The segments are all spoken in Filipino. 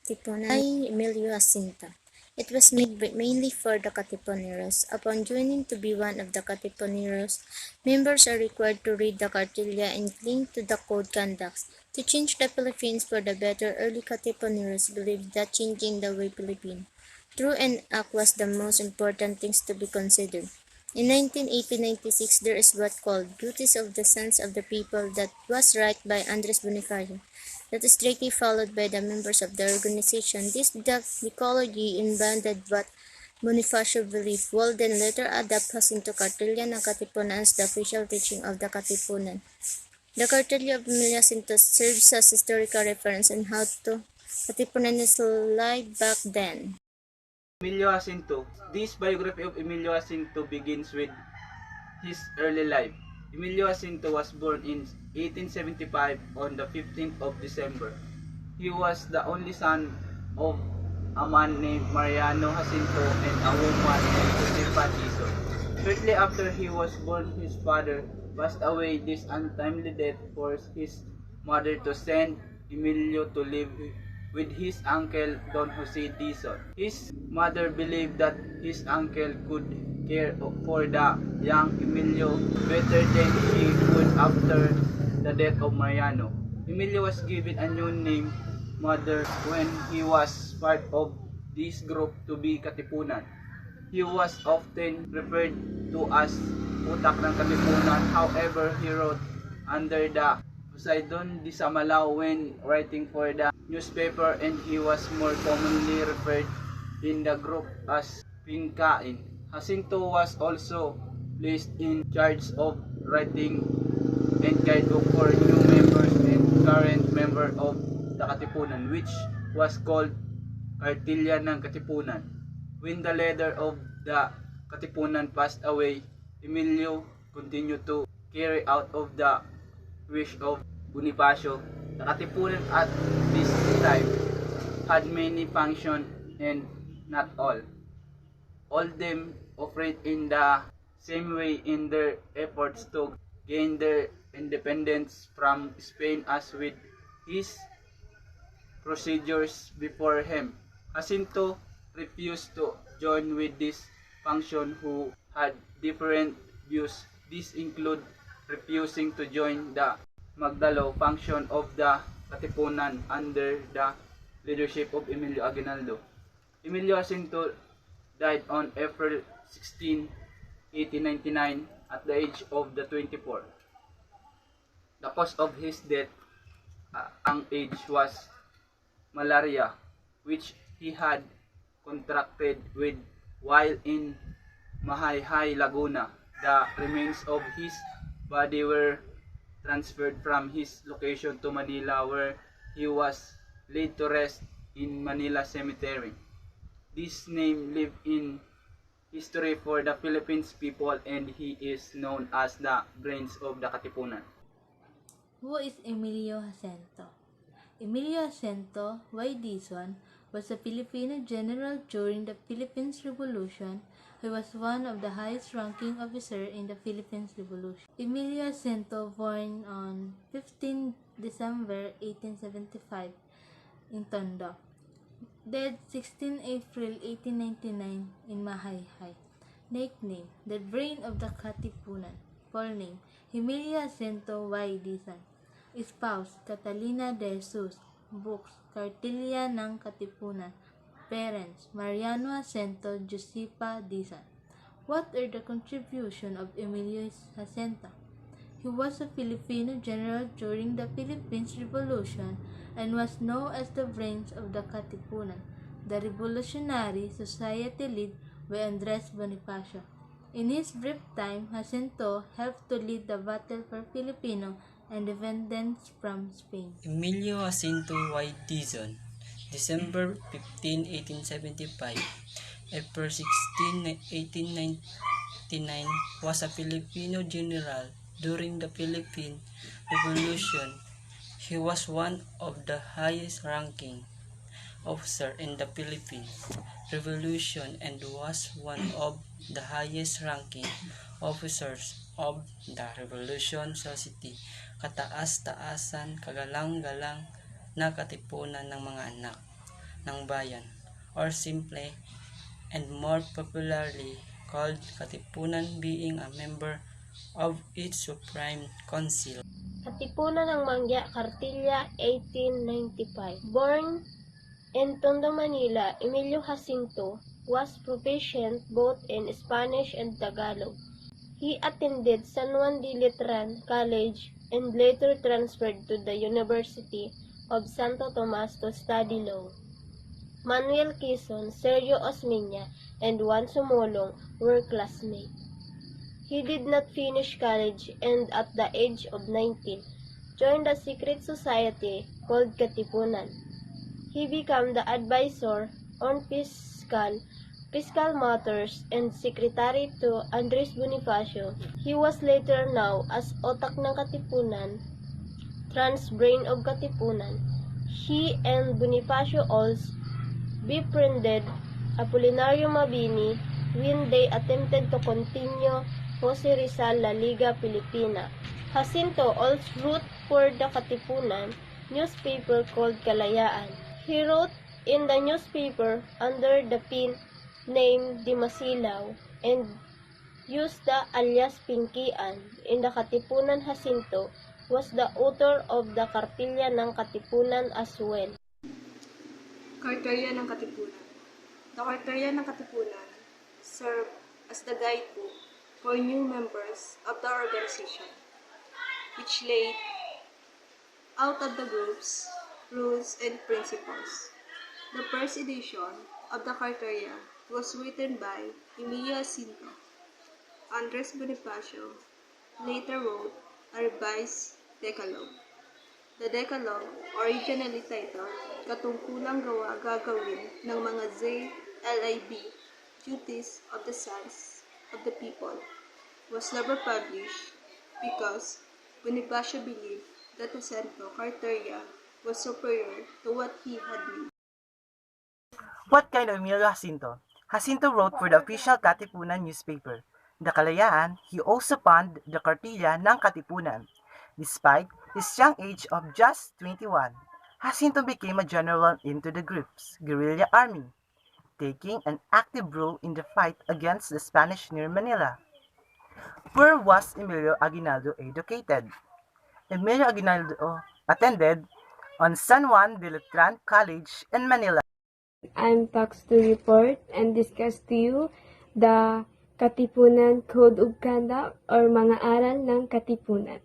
Katipunan by EMILIO JACINTO. It was made mainly for the Katipuneros. Upon joining to be one of the Katipuneros, members are required to read the cartilla and cling to the code conducts. To change the Philippines for the better, early Katipuneros believed that changing the way Philippine through an act was the most important things to be considered. In 1980-96, there is what called Duties of the Sons of the People that was right by Andres Bonifacio. That is strictly followed by the members of the organization. This decalogy embodied what Bonifacio believed, while then later adapt Jacinto Cartilla ng Katipunan as the official teaching of the Katipunan. The Cartilla of Emilio Jacinto serves as historical reference on how to Katipunan is lived back then. Emilio Jacinto. This biography of Emilio Jacinto begins with his early life. Emilio Jacinto was born in 1875 on the 15th of December. He was the only son of a man named Mariano Jacinto and a woman named Josefa Tizon. Shortly after he was born, his father passed away. This untimely death forced his mother to send Emilio to live with his uncle Don Jose Dizon. His mother believed that his uncle could care for the young Emilio better than she could after the death of Mariano. Emilio was given a new name, Mother, when he was part of this group to be Katipunan. He was often referred to as Utak ng Katipunan. However, he wrote under the Poseidon di Samalao when writing for the newspaper, and he was more commonly referred in the group as Pingkain. Jacinto was also placed in charge of writing and guidebook for new members and current member of the Katipunan, which was called Cartilla ng Katipunan. When the leader of the Katipunan passed away, Emilio continued to carry out of the wish of Bonifacio. The Katipunan at this time had many functions, and not all them operate in the same way in their efforts to gain their independence from Spain as with his procedures before him. Jacinto refused to join with this function who had different views. This include refusing to join the Magdalo function of the Katipunan under the leadership of Emilio Aguinaldo. Emilio Jacinto died on April 16, 1899 at the age of 24. The cause of his death, ang age, was malaria, which he had contracted with while in Mahayhay, Laguna. The remains of his body were transferred from his location to Manila, where he was laid to rest in Manila Cemetery. This name lived in history for the Philippines people, and he is known as the brains of the Katipunan. Who is Emilio Jacinto? Emilio Jacinto y Dizon was a Filipino general during the Philippines Revolution. He was one of the highest-ranking officers in the Philippines Revolution. Emilio Jacinto, born on 15 December 1875 in Tondo, died 16 April 1899 in Mahayhay. Nickname: the brain of the Katipunan. Full name: Emilio Jacinto y Dizon. Spouse: Catalina de Jesus. Books: Cartilla ng Katipunan. Parents: Mariano Jacinto, Josefa Dizon. What are the contributions of Emilio Jacinto? He was a Filipino general during the Philippines Revolution and was known as the brains of the Katipunan, the revolutionary society led by Andres Bonifacio. In his brief time, Jacinto helped to lead the battle for Filipino independence from Spain. Emilio Jacinto y Dizon, December 15, 1875, April 16, 1899, was a Filipino general during the Philippine Revolution. He was one of the highest-ranking officers in the Philippine Revolution and was one of the highest-ranking officers of the Revolution Society, kataas-taasan, kagalang-galang na katipunan ng mga anak. ng bayan, or simply and more popularly called Katipunan, being a member of its Supreme Council. Katipunan ng Mangya, Cartilla, 1895. Born in Tondo, Manila, Emilio Jacinto was proficient both in Spanish and Tagalog. He attended San Juan de Letran College and later transferred to the University of Santo Tomas to study law. Manuel Quezon, Sergio Osmeña, and Juan Sumolong were classmates. He did not finish college and at the age of 19, joined a secret society called Katipunan. He became the advisor on fiscal matters and secretary to Andres Bonifacio. He was later known as Otak ng Katipunan, Trans-Brain of Katipunan. He and Bonifacio also befriended Apolinario Mabini when they attempted to continue Jose Rizal La Liga Filipina. Jacinto also wrote for the Katipunan newspaper called Kalayaan. He wrote in the newspaper under the pen name Dimasilaw and used the alias Pinkian. In the Katipunan, Jacinto was the author of the Kartilya ng Katipunan as well. Kartilya ng Katipunan. The Kartilya ng Katipunan served as the guidebook for new members of the organization, which laid out of the group's rules and principles. The first edition of the Kartilya was written by Emilio Jacinto. Andres Bonifacio later wrote a revised Decalogue. The Decalogue, originally titled Katungkulang Gagawin ng mga ZLIB, Duties of the Sons of the People, was never published because Bonifacio believed that the Santo Kartilya was superior to what he had made. What kind of Emilio Jacinto? Jacinto wrote for the official Katipunan newspaper, The Kalayaan. He also founded the Kartilya ng Katipunan. Despite his young age of just 21, Jacinto became a general into the group's guerrilla army, taking an active role in the fight against the Spanish near Manila. Where was Emilio Aguinaldo educated? Emilio Aguinaldo attended on San Juan de Letran College in Manila. I'm tasked to report and discuss to you the Katipunan Code of Conduct or mga aral ng Katipunan.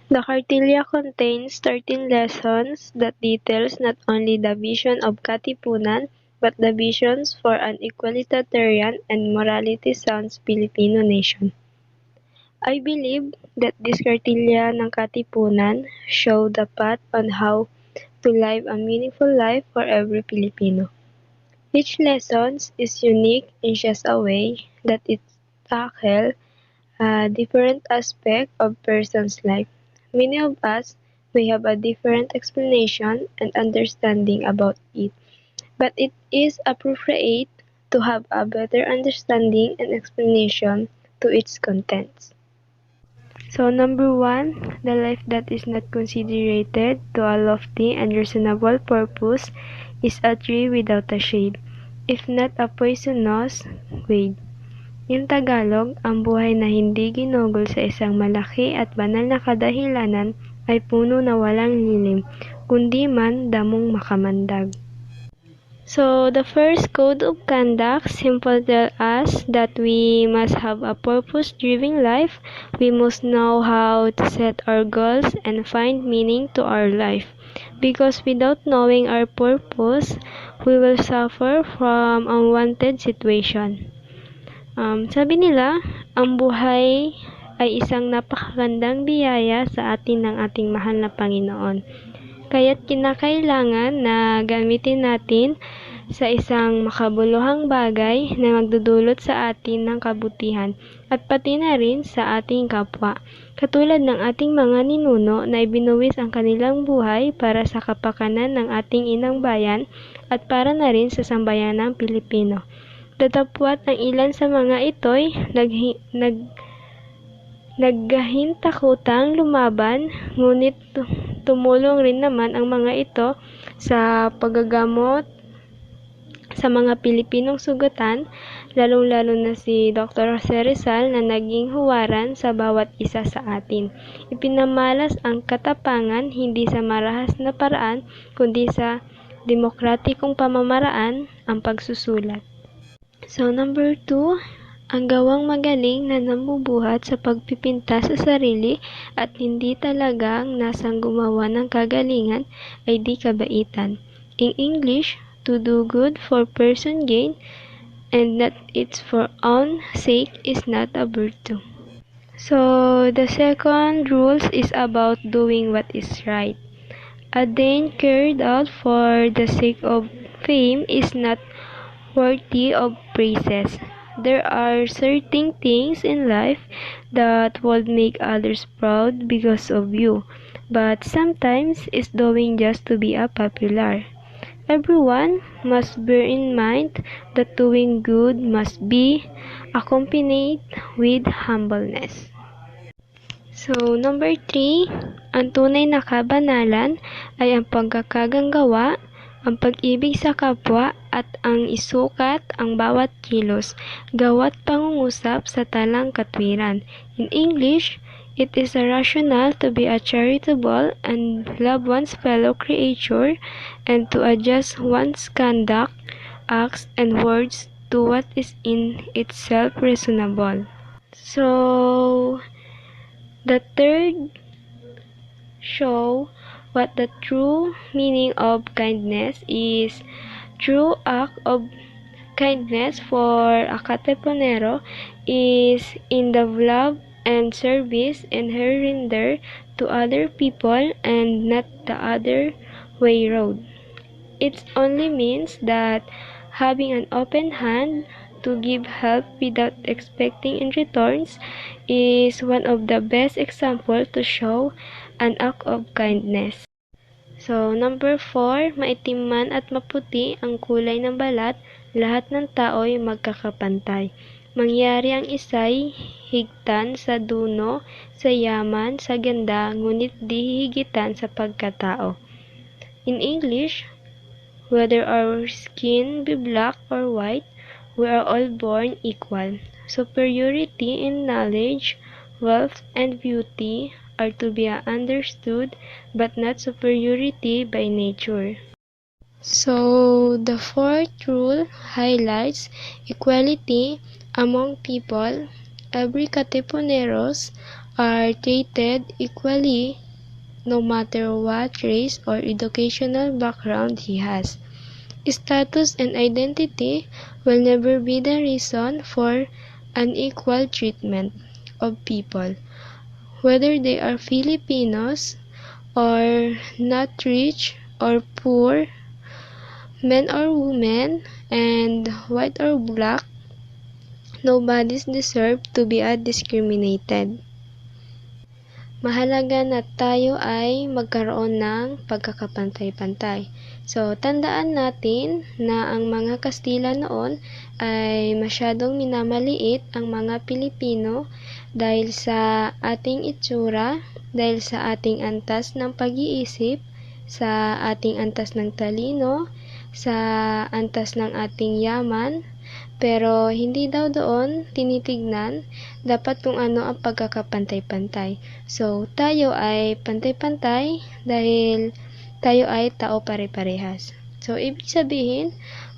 The Kartilya contains 13 lessons that details not only the vision of Katipunan but the visions for an equalitarian and morality sound Filipino nation. I believe that this Kartilya ng Katipunan show the path on how to live a meaningful life for every Filipino. Each lesson is unique in just a way that it tackles a different aspect of person's life. Many of us may have a different explanation and understanding about it, but it is appropriate to have a better understanding and explanation to its contents. So number 1, the life that is not considered to a lofty and reasonable purpose is a tree without a shade, if not a poisonous weed. In Tagalog, ang buhay na hindi ginugol sa isang malaki at banal na kadahilanan ay puno na walang lilim, kundi man damong makamandag. So, the first code of conduct simply tells us that we must have a purpose-driven life. We must know how to set our goals and find meaning to our life. Because without knowing our purpose, we will suffer from unwanted situation. Sabi nila, ang buhay ay isang napakagandang biyaya sa atin ng ating mahal na Panginoon. Kaya't kinakailangan na gamitin natin sa isang makabuluhang bagay na magdudulot sa atin ng kabutihan at pati na rin sa ating kapwa. Katulad ng ating mga ninuno na ibinuwis ang kanilang buhay para sa kapakanan ng ating inang bayan at para na rin sa sambayanang Pilipino. Datapwat ang ilan sa mga ito'y naghahintakutang lumaban, ngunit tumulong rin naman ang mga ito sa paggagamot sa mga Pilipinong sugatan, lalong-lalo na si Dr. Jose Rizal na naging huwaran sa bawat isa sa atin. Ipinamalas ang katapangan hindi sa marahas na paraan, kundi sa demokratikong pamamaraan ang pagsusulat. So, number 2, ang gawang magaling na namubuhat sa pagpipinta sa sarili at hindi talagang nasang gumawa ng kagalingan ay di kabaitan. In English, to do good for person gain and not its for own sake is not a virtue. So, the second rule is about doing what is right. A deed carried out for the sake of fame is not worthy of praises. There are certain things in life that would make others proud because of you, but sometimes it's doing just to be a popular. Everyone must bear in mind that doing good must be accompanied with humbleness. So, number 3, ang tunay na kabanalan ay ang pagkakaganggawa, ang pag-ibig sa kapwa at ang isukat ang bawat kilos, gawat pangungusap sa talang katwiran. In English, it is a rational to be a charitable and love one's fellow creature and to adjust one's conduct, acts, and words to what is in itself reasonable. So, the third show what the true meaning of kindness is. True act of kindness for a Katipunero is in the love and service and her render to other people and not the other way round. It only means that having an open hand to give help without expecting in returns is one of the best examples to show an act of kindness. So, number 4, maitim man at maputi ang kulay ng balat, lahat ng tao'y magkakapantay. Mangyari ang isa'y higtan sa duno, sa yaman, sa ganda, ngunit di higitan sa pagkatao. In English, whether our skin be black or white, we are all born equal. Superiority in knowledge, wealth, and beauty are to be understood, but not superiority by nature. So, the fourth rule highlights equality among people. Every Katipuneros are treated equally no matter what race or educational background he has. Status and identity will never be the reason for unequal treatment of people, whether they are Filipinos or not rich or poor, men or women, and white or black. Nobody deserves to be discriminated. Mahalaga na tayo ay magkaroon ng pagkakapantay-pantay. So, tandaan natin na ang mga Kastila noon ay masyadong minamaliit ang mga Pilipino dahil sa ating itsura, dahil sa ating antas ng pag-iisip, sa ating antas ng talino, sa antas ng ating yaman, pero hindi daw doon tinitignan dapat kung ano ang pagkakapantay-pantay. So, tayo ay pantay-pantay dahil tayo ay tao pare-parehas. So, ibig sabihin,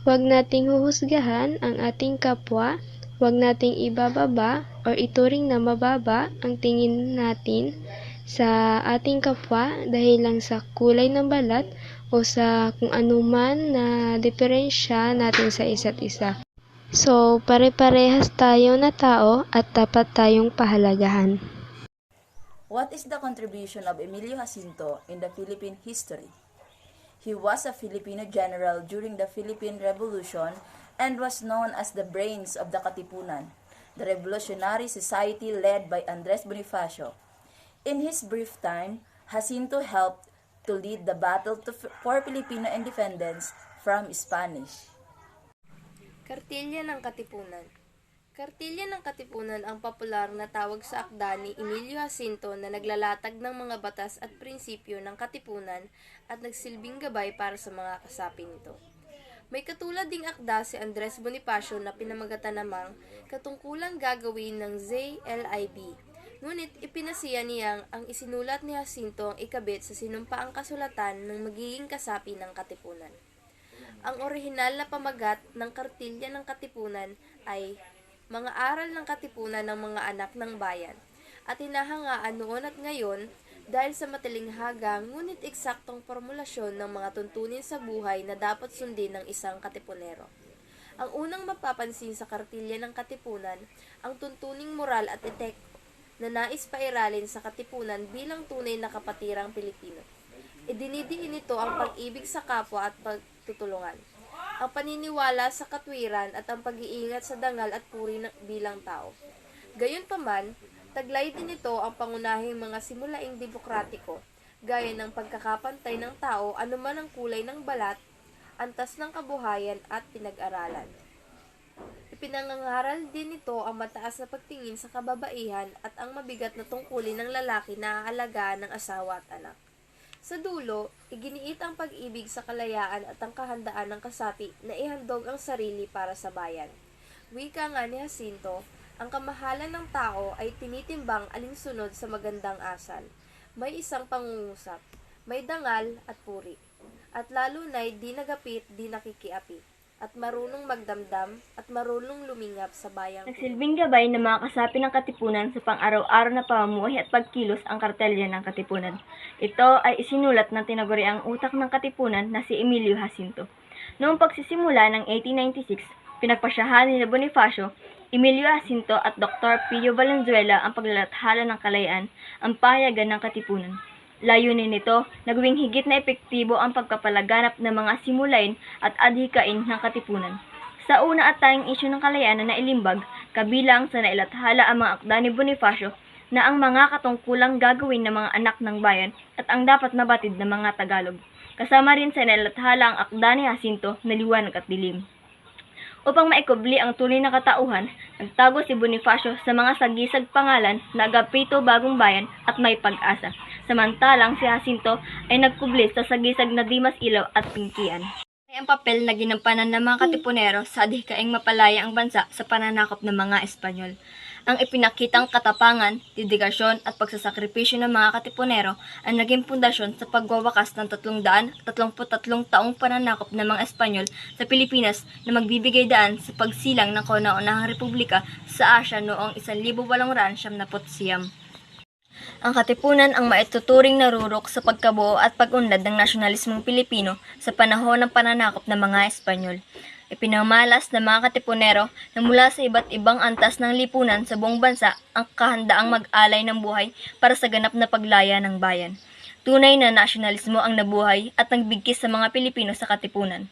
huwag nating huhusgahan ang ating kapwa, huwag nating ibababa o ituring na mababa ang tingin natin sa ating kapwa dahil lang sa kulay ng balat o sa kung anuman na diferensya natin sa isa't isa. So, pare-parehas tayo na tao at dapat tayong pahalagahan. What is the contribution of Emilio Jacinto in the Philippine history? He was a Filipino general during the Philippine Revolution and was known as the brains of the Katipunan, the revolutionary society led by Andres Bonifacio. In his brief time, Jacinto helped to lead the battle for Filipino independence from Spanish. Kartilya ng Katipunan. Kartilya ng Katipunan ang popular na tawag sa akda ni EMILIO JACINTO na naglalatag ng mga batas at prinsipyo ng katipunan at nagsilbing gabay para sa mga kasapi nito. May katulad ding akda si Andres Bonifacio na pinamagatan namang katungkulang gagawin ng ZLIB. Ngunit ipinasiya niyang ang isinulat ni Jacinto ang ikabit sa sinumpaang kasulatan ng magiging kasapi ng katipunan. Ang orihinal na pamagat ng Kartilya ng Katipunan ay mga aral ng katipunan ng mga anak ng bayan at hinahangaan noon at ngayon dahil sa matalinghaga ngunit eksaktong formulasyon ng mga tuntunin sa buhay na dapat sundin ng isang katipunero. Ang unang mapapansin sa Kartilya ng Katipunan, ang tuntuning moral at etiko na nais pairalin sa katipunan bilang tunay na kapatirang Pilipino. Idinidiin nito ang pag-ibig sa kapwa at pagtutulungan, ang paniniwala sa katwiran at ang pag-iingat sa dangal at puri bilang tao. Gayunpaman, taglay din ito ang pangunahing mga simulaing demokratiko, gaya ng pagkakapantay ng tao anuman ang kulay ng balat, antas ng kabuhayan at pinag-aralan. Ipinangangaral din ito ang mataas na pagtingin sa kababaihan at ang mabigat na tungkulin ng lalaki na aalagaan ng asawa at anak. Sa dulo, iginiit ang pag-ibig sa kalayaan at ang kahandaan ng kasapi na ihandog ang sarili para sa bayan. Wika nga ni Jacinto, ang kamahalan ng tao ay tinitimbang alinsunod sa magandang asal. May isang pangungusap, may dangal at puri, at lalo na'y di nagapit, di nakikiapi, at marunong magdamdam at marunong lumingap sa bayang. Nagsilbing gabay ng mga kasapi ng katipunan sa pang-araw-araw na pamumuhay at pagkilos ang Kartilya ng Katipunan. Ito ay isinulat ng tinaguriang utak ng katipunan na si EMILIO JACINTO. Noong pagsisimula ng 1896, pinagpasyahan ni Bonifacio, EMILIO JACINTO at Dr. Pio Valenzuela ang paglalathala ng kalayaan, ang pahayagan ng katipunan. Layunin nito, nagawing higit na epektibo ang pagpapalaganap ng mga simulain at adhikain ng katipunan. Sa una at tayong isyu ng kalayaan na nailimbag, kabilang sa nailathala ang mga akda ni Bonifacio na ang mga katungkulang gagawin ng mga anak ng bayan at ang dapat mabatid ng mga Tagalog. Kasama rin sa nailathala ang akda ni Jacinto na liwanag at dilim. Upang maikubli ang tunay na katauhan, nagtago si Bonifacio sa mga sagisag pangalan na Agapito Bagong Bayan at May Pag-asa. Samantalang si Jacinto ay nagkubli sa sagisag na Dimas Ilaw at Pingkian. Ay ang papel na ginampanan ng mga katipunero sa adhikaing mapalaya ang bansa sa pananakop ng mga Espanyol. Ang ipinakitang katapangan, dedikasyon at pagsasakripisyo ng mga katipunero ang naging pundasyon sa pagwawakas ng 333 taong pananakop ng mga Espanyol sa Pilipinas na magbibigay daan sa pagsilang ng kauna-unahang republika sa Asya noong 1879. Ang katipunan ang maituturing narurok sa pagkabuo at pag-unlad ng nasyonalismong Pilipino sa panahon ng pananakop ng mga Espanyol. Ipinamalas ng mga katipunero na mula sa iba't ibang antas ng lipunan sa buong bansa ang kahandaang mag-alay ng buhay para sa ganap na paglaya ng bayan. Tunay na nasyonalismo ang nabuhay at nagbigkis sa mga Pilipino sa katipunan.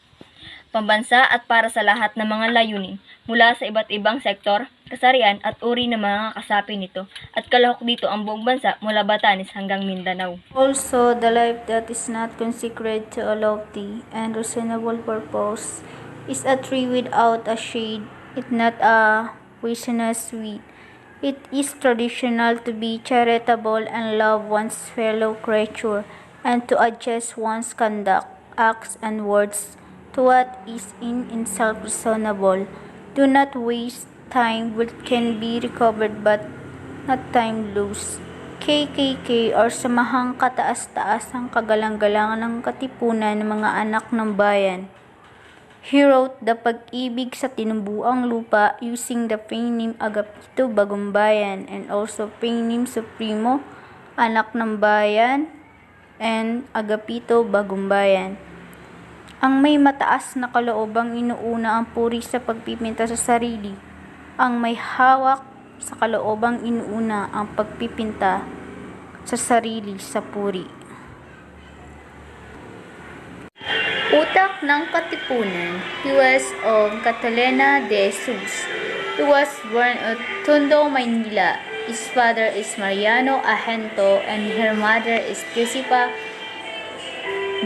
Pambansa at para sa lahat ng mga layunin mula sa iba't ibang sektor, kasarian at uri ng mga kasapi nito at kalahok dito ang buong bansa mula Batanes hanggang Mindanao. Also, the life that is not consecrated to a lofty and reasonable purpose is a tree without a shade, it not a poisonous weed. It is traditional to be charitable and love one's fellow creature, and to adjust one's conduct, acts, and words to what is in itself reasonable. Do not waste time which can be recovered but not time lost. KKK or Samahang Kataas-Taasang Kagalang-galangan ng Katipunan ng mga anak ng bayan. He wrote the pag-ibig sa tinumbuang lupa using the pen name Agapito Bagong Bayan and also pen name Supremo, Anak ng Bayan, and Agapito Bagong Bayan. Ang may mataas na kaloobang inuuna ang puri sa pagpipinta sa sarili. Ang may hawak sa kaloobang inuuna ang pagpipinta sa sarili sa puri. Utak ng Katipunan. He was of Catalina de Jesus. He was born at Tondo, Maynila. His father is Mariano Ahento and her mother is Josefa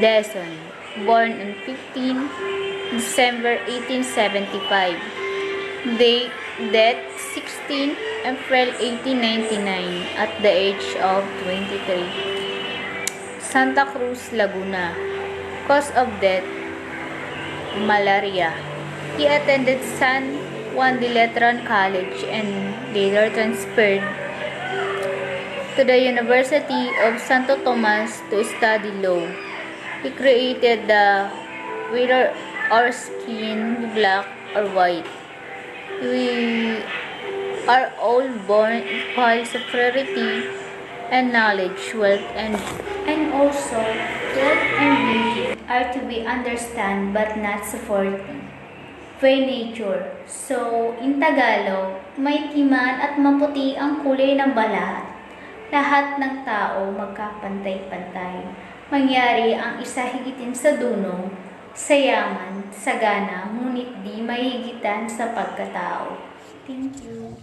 Deson. Born on 15 December 1875. They death 16 April 1899 at the age of 23. Santa Cruz, Laguna. Cause of death, malaria. He attended San Juan de Letran College and later transferred to the University of Santo Tomas to study law. He created the whether our skin black or white. We are all born equal superiority and knowledge, wealth, and also wealth and beauty are to be understood but not supported by nature. So, in Tagalog, maitiman at maputi ang kulay ng balat. Lahat ng tao magkapantay-pantay. Mangyari ang isa higitin sa dunong, sa yaman, sa gana, ngunit di mahigitan sa pagkatao. Thank you.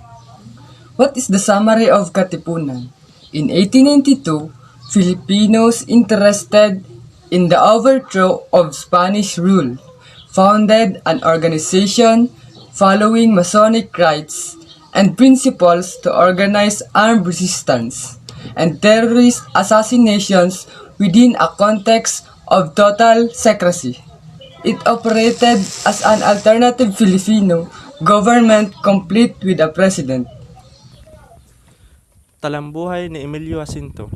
What is the summary of Katipunan? In 1892, Filipinos interested in the overthrow of Spanish rule founded an organization following Masonic rites and principles to organize armed resistance and terrorist assassinations within a context of total secrecy. It operated as an alternative Filipino government complete with a president. Talambuhay ni Emilio Jacinto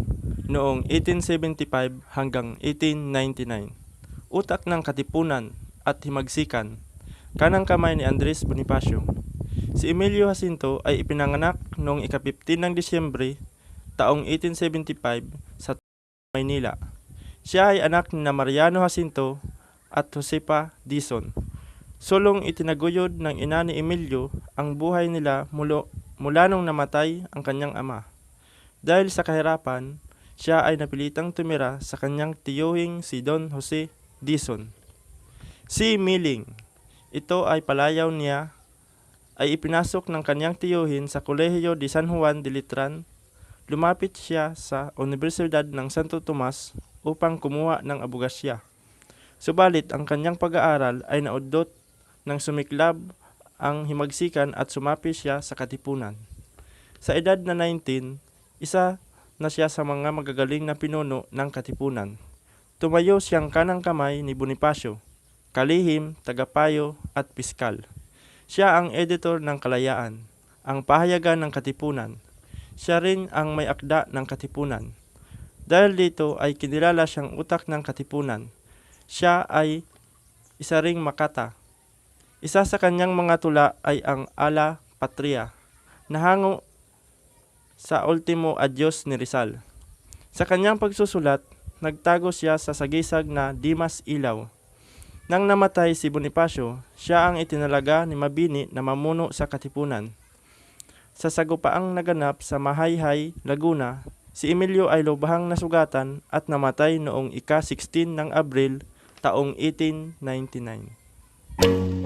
noong 1875 hanggang 1899. Utak ng Katipunan at Himagsikan, kanang kamay ni Andres Bonifacio. Si Emilio Jacinto ay ipinanganak noong ika-15 ng Disyembre taong 1875 sa Maynila. Siya ay anak ni Mariano Jacinto at Josepa Dizon. Sulong itinaguyod ng ina ni Emilio ang buhay nila mula nung namatay ang kanyang ama. Dahil sa kahirapan, siya ay napilitang tumira sa kanyang tiyuhing si Don Jose Dizon. Si Miling, ito ay palayaw niya, ay ipinasok ng kanyang tiyuhin sa Kolehiyo de San Juan de Letran. Lumapit siya sa Universidad ng Santo Tomas upang kumuha ng abogasya. Subalit ang kanyang pag-aaral ay naudot ng sumiklab ang himagsikan at sumapi siya sa Katipunan. Sa edad na 19, isa na siya sa mga magagaling na pinuno ng Katipunan. Tumayo siyang kanang kamay ni Bonifacio, kalihim, tagapayo at piskal. Siya ang editor ng Kalayaan, ang pahayagan ng Katipunan. Siya rin ang may akda ng Katipunan. Dahil dito ay kinilala siyang utak ng Katipunan. Siya ay isa ring makata. Isa sa kanyang mga tula ay ang Ala Patria, na hango sa ultimo adyos ni Rizal. Sa kanyang pagsusulat, nagtago siya sa sagisag na Dimas Ilaw. Nang namatay si Bonifacio, siya ang itinalaga ni Mabini na mamuno sa Katipunan. Sa sagupaang naganap sa Mahayhay, Laguna, si Emilio ay lubhang nasugatan at namatay noong ika-16 ng Abril taong 1899.